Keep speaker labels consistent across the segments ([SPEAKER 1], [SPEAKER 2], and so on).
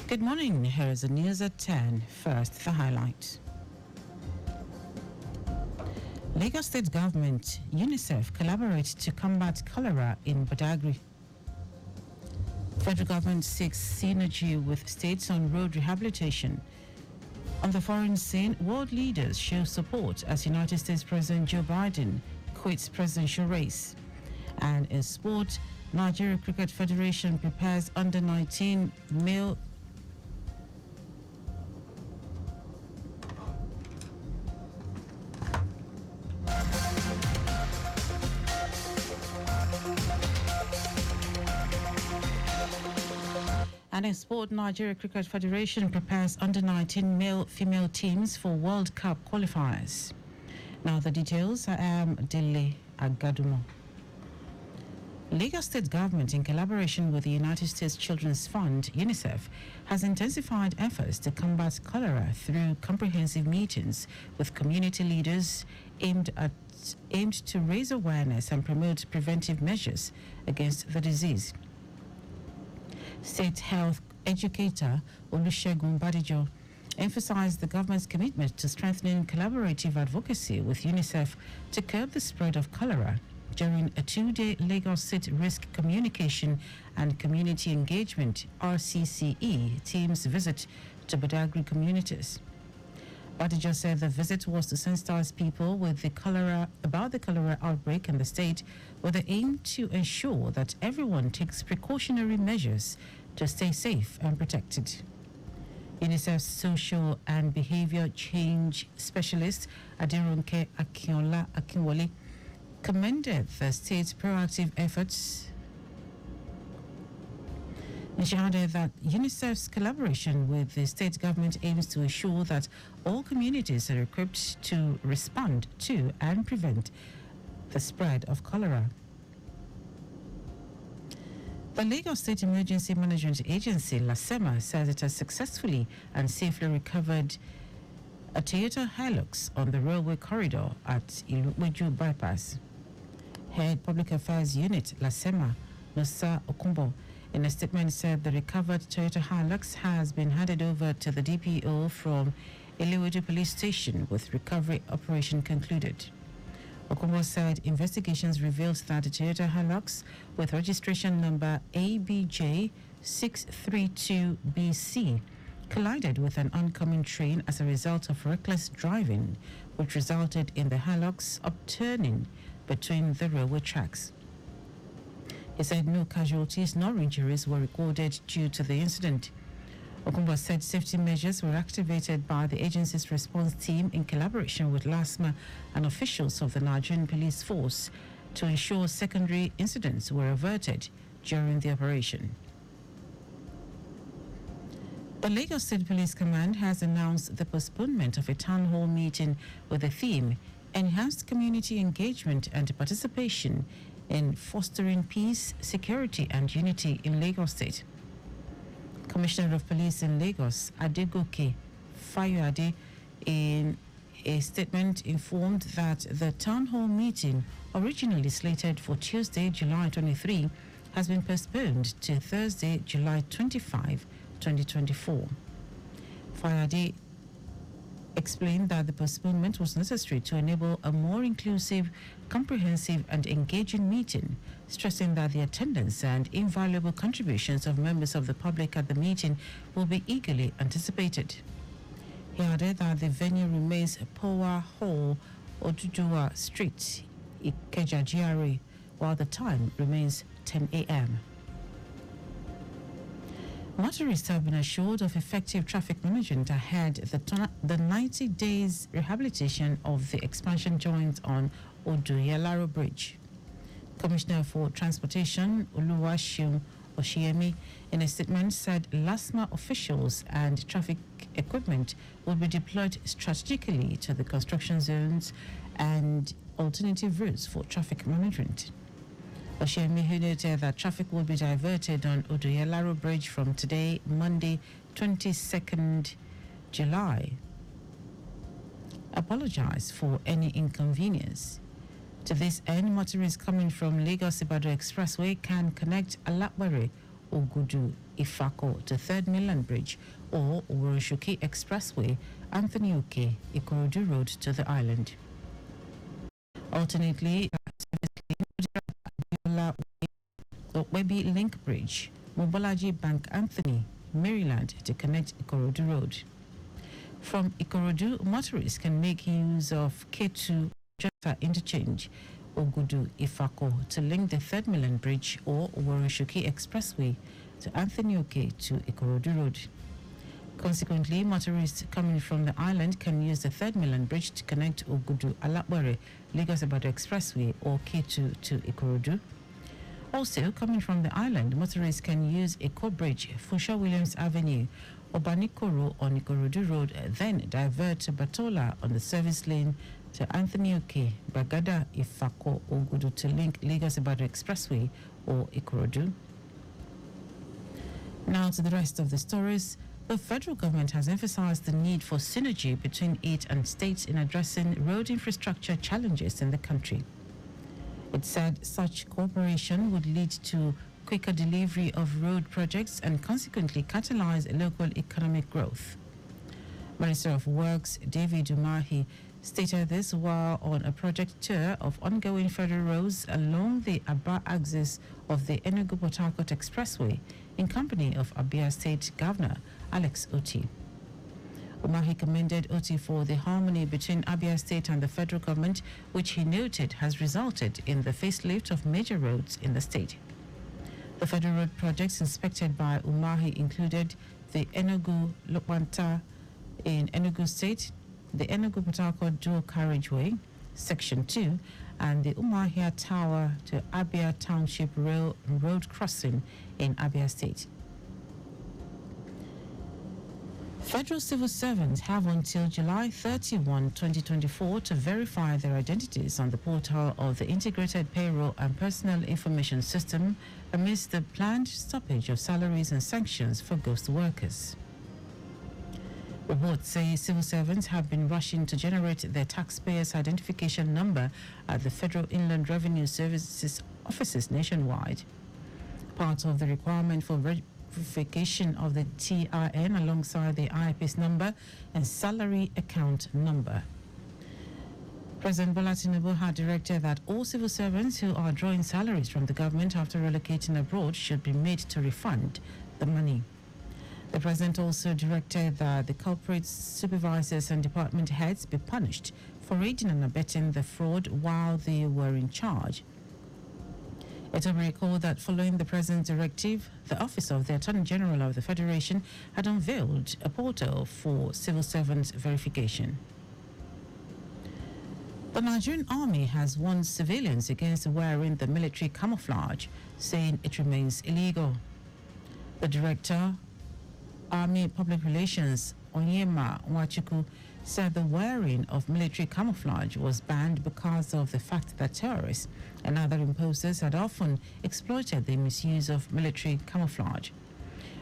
[SPEAKER 1] Good morning. Here is the news at 10. First, the highlights. Lagos State Government, UNICEF collaborate to combat cholera in Badagry. Federal government seeks synergy with states on road rehabilitation. On the foreign scene, world leaders show support as United States President Joe Biden quits presidential race. And in sport, Nigeria Cricket Federation prepares under-19 male And in sport, Nigeria Cricket Federation prepares under-19 male-female teams for World Cup qualifiers. Now the details. I am Dele Agadumo. Lagos State Government, in collaboration with the United States Children's Fund, UNICEF, has intensified efforts to combat cholera through comprehensive meetings with community leaders aimed to raise awareness and promote preventive measures against the disease. State health educator Olusegun Badijo emphasized the government's commitment to strengthening collaborative advocacy with UNICEF to curb the spread of cholera during a 2-day Lagos State Risk Communication and Community Engagement (RCCE) team's visit to Badagry communities. Badijo said the visit was to sensitize people with about the cholera outbreak in the state, with the aim to ensure that everyone takes precautionary measures to stay safe and protected. UNICEF's social and behavior change specialist Aderonke Akinwole commended the state's proactive efforts. And she added that UNICEF's collaboration with the state government aims to ensure that all communities are equipped to respond to and prevent the spread of cholera. The Lagos State Emergency Management Agency, LASEMA, says it has successfully and safely recovered a Toyota Hilux on the railway corridor at Ilupeju Bypass. Head Public Affairs Unit, LASEMA, Nosa Okumbo, in a statement said the recovered Toyota Hilux has been handed over to the DPO from Ilewedu Police Station with recovery operation concluded. Okumbo said investigations revealed that the Toyota Hilux with registration number ABJ632BC collided with an oncoming train as a result of reckless driving, which resulted in the Hilux upturning between the railway tracks. He said no casualties nor injuries were recorded due to the incident. Okumba said safety measures were activated by the agency's response team in collaboration with LASMA and officials of the Nigerian Police Force to ensure secondary incidents were averted during the operation. The Lagos State Police Command has announced the postponement of a town hall meeting with the theme Enhanced Community Engagement and Participation in Fostering Peace, Security and Unity in Lagos State. Commissioner of Police in Lagos, Adegoke Fayoade, in a statement informed that the town hall meeting, originally slated for Tuesday, July 23, has been postponed to Thursday, July 25, 2024. Fayoade explained that the postponement was necessary to enable a more inclusive, comprehensive and engaging meeting, stressing that the attendance and invaluable contributions of members of the public at the meeting will be eagerly anticipated. He added that the venue remains Power Hall, Oduduwa Street, Ikeja GRA, while the time remains 10 a.m. Motorists have been assured of effective traffic management ahead the 90 days rehabilitation of the expansion joint on Odoyelaro Bridge. Commissioner for Transportation Oluwaseun Oshiemi, in a statement, said LASMA officials and traffic equipment will be deployed strategically to the construction zones and alternative routes for traffic management. Oshiemi noted that traffic will be diverted on Odoyelaro Bridge from today, Monday, 22nd July. Apologize for any inconvenience. To this end, motorists coming from Lagos Ibadan Expressway can connect Alapwere, Ogudu, Ifako to 3rd Mainland Bridge or Uroshiki Expressway, Anthony Oke, Ikorodu Road to the island. Alternately, Webi Link Bridge, Mobolaji Bank Anthony, Maryland to connect Ikorodu Road. From Ikorodu, motorists can make use of K2 Jota Interchange, Ogudu Ifako to link the 3rd Mainland Bridge or Uroshiki Expressway to Anthony Oke to Ikorodu Road. Consequently, motorists coming from the island can use the 3rd Mainland Bridge to connect Ogudu Alapwere, Lagos Ibadan Expressway or K2 to Ikorodu. Also, coming from the island, motorists can use Eko Bridge, Fusha Williams Avenue, Obanikoro on Ikorodu Road, then divert to Batola on the service lane to Anthony Oke, Bagada Ifako Ogudu to link Lagos Ibadan Expressway or Ikorodu. Now to the rest of the stories. The federal government has emphasized the need for synergy between it and states in addressing road infrastructure challenges in the country. It said such cooperation would lead to quicker delivery of road projects and consequently catalyze local economic growth. Minister of Works David Umahi stated this while on a project tour of ongoing federal roads along the Aba axis of the Enugu-Port Harcourt Expressway in company of Abia State Governor Alex Oti. Umahi commended Oti for the harmony between Abia State and the federal government, which he noted has resulted in the facelift of major roads in the state. The federal road projects inspected by Umahi included the Enugu-Lokwanta in Enugu State, the Enugu-Port Harcourt Dual Carriageway, Section 2, and the Umahia Tower to Abia Township Road Crossing in Abia State. Federal civil servants have until July 31, 2024 to verify their identities on the portal of the Integrated Payroll and Personal Information System amidst the planned stoppage of salaries and sanctions for ghost workers. Reports say civil servants have been rushing to generate their taxpayers' identification number at the Federal Inland Revenue Services offices nationwide. Part of the requirement for verification of the TIN alongside the IPS number and salary account number. President Bola Tinubu had directed that all civil servants who are drawing salaries from the government after relocating abroad should be made to refund the money. The president also directed that the culprits, supervisors and department heads be punished for aiding and abetting the fraud while they were in charge. It will be recalled that following the president's directive, the Office of the Attorney General of the Federation had unveiled a portal for civil servants verification. The Nigerian Army has warned civilians against wearing the military camouflage, saying it remains illegal. The director, Army Public Relations, Onyema Nwachukwu, said the wearing of military camouflage was banned because of the fact that terrorists and other imposters had often exploited the misuse of military camouflage.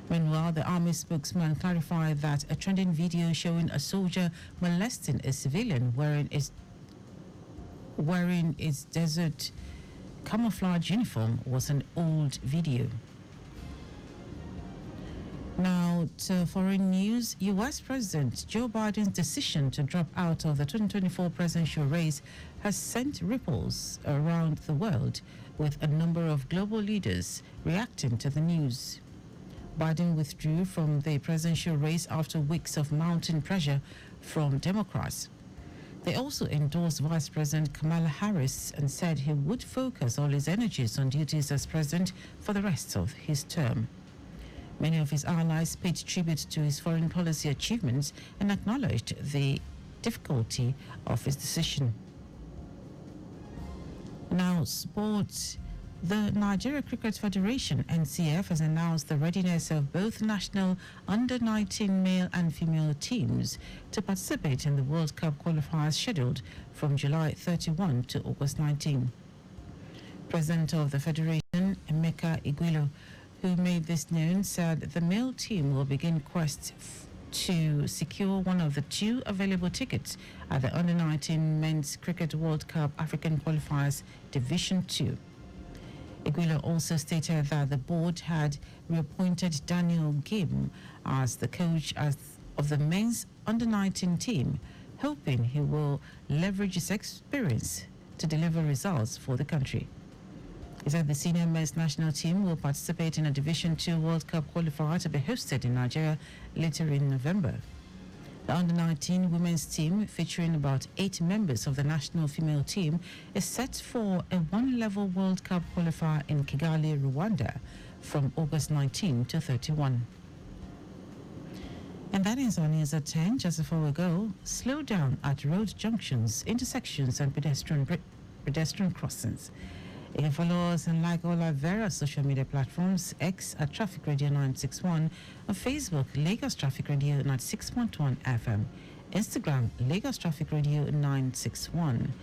[SPEAKER 1] Meanwhile, the Army spokesman clarified that a trending video showing a soldier molesting a civilian wearing its desert camouflage uniform was an old video. Now to foreign news. U.S. President Joe Biden's decision to drop out of the 2024 presidential race has sent ripples around the world, with a number of global leaders reacting to the news. Biden withdrew from the presidential race after weeks of mounting pressure from Democrats. They also endorsed Vice President Kamala Harris and said he would focus all his energies on duties as president for the rest of his term. Many of his allies paid tribute to his foreign policy achievements and acknowledged the difficulty of his decision. Now, sports. The Nigeria Cricket Federation, NCF, has announced the readiness of both national under-19 male and female teams to participate in the World Cup qualifiers scheduled from July 31 to August 19. President of the Federation, Emeka Igwilo, who made this known, said the male team will begin quests to secure one of the two available tickets at the Under-19 Men's Cricket World Cup African Qualifiers Division 2. Iguila also stated that the board had reappointed Daniel Gim as the coach of the men's under-19 team, hoping he will leverage his experience to deliver results for the country. He said the senior men's national team will participate in a Division II World Cup qualifier to be hosted in Nigeria later in November. The under-19 women's team, featuring about 8 members of the national female team, is set for a one-level World Cup qualifier in Kigali, Rwanda, from August 19 to 31. And that is our news at 10. Just before we go, slow down at road junctions, intersections, and pedestrian crossings. You can follow us and like all our various social media platforms: X at Traffic Radio 961, on Facebook Lagos Traffic Radio 96.1 FM, Instagram Lagos Traffic Radio 961.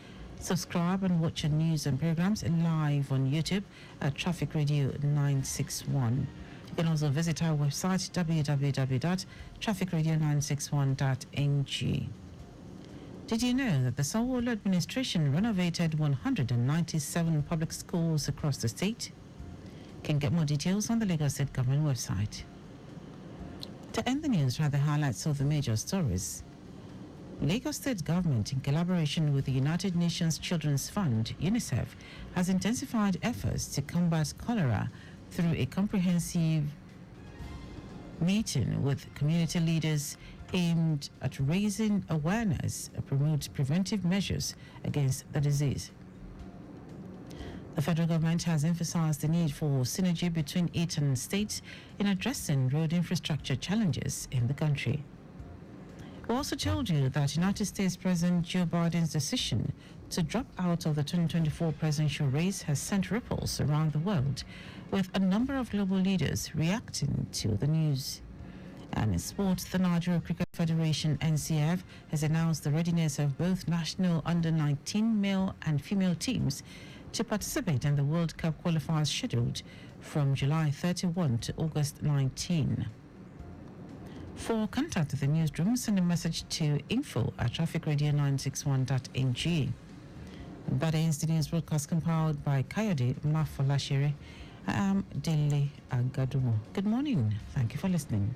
[SPEAKER 1] Subscribe and watch our news and programs live on YouTube at Traffic Radio 961. You can also visit our website www.trafficradio961.ng. Did you know that the Sanwo-Olu administration renovated 197 public schools across the state? You can get more details on the Lagos State Government website. To end the news, are the highlights of the major stories. Lagos State Government, in collaboration with the United Nations Children's Fund, UNICEF, has intensified efforts to combat cholera through a comprehensive meeting with community leaders aimed at raising awareness and promote preventive measures against the disease. The federal government has emphasized the need for synergy between it and states in addressing road infrastructure challenges in the country. We also told you that United States President Joe Biden's decision to drop out of the 2024 presidential race has sent ripples around the world, with a number of global leaders reacting to the news. And in sports, the Nigeria Cricket Federation (NCF) has announced the readiness of both national under-19 male and female teams to participate in the World Cup qualifiers scheduled from July 31 to August 19. For contact with the newsroom, send a message to info@trafficradio961.ng. That ends the news broadcast compiled by Kayode Mafolashere. I am Dele Agadumo. Good morning. Thank you for listening.